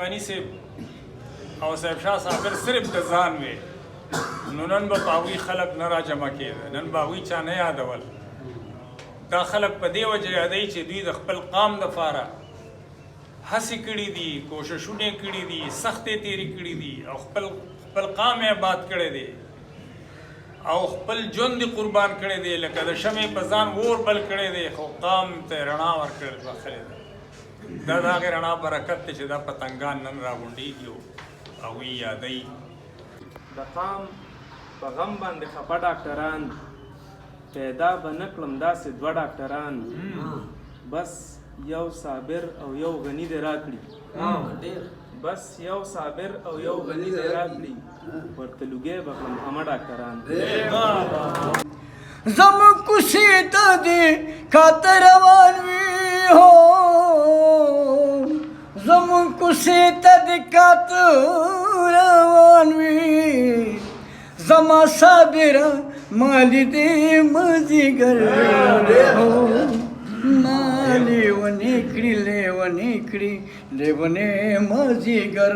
غنی سے او صاحب شاه صابر صرف د ځان وي نو نن به هغوی خلک نه را جمع کېده، نن به هغوی چا نه یادول. دا خلک په دې وجه یادوي چې دوی د خپل قام دپاره هڅې کړي دي، کوششونه کړي دي، سختې تېرې کړي دي او خپل قام یې آباد کړی دی او خپل ژوند یې قربان کړی دی، لکه د شمعې په ځان اور بل کړی دی خو قام ته یې رڼا ورکړې بخښلې ده. دا د هغې رڼا برکت دی چې دا پتنګان نن راغونډېږي او هغوی یادوي. د قام په غم باندې خفه ډاکټران پیدا به نه کړم داسې دوه ډاکټران، بس یو صابر او یو غني دې راکړي، بس یو صابر او یو غني دې راکړي، ورته لوګی به کړم همه ډاکټران. زموږ کوڅې ته دې کاته روان وي هو، زموږ کوڅې ته دې کاته روان وي، زما صابره مالی دې مازدیګر هو، ما لیونې کړي لیونې کړي لیونې مازدیګر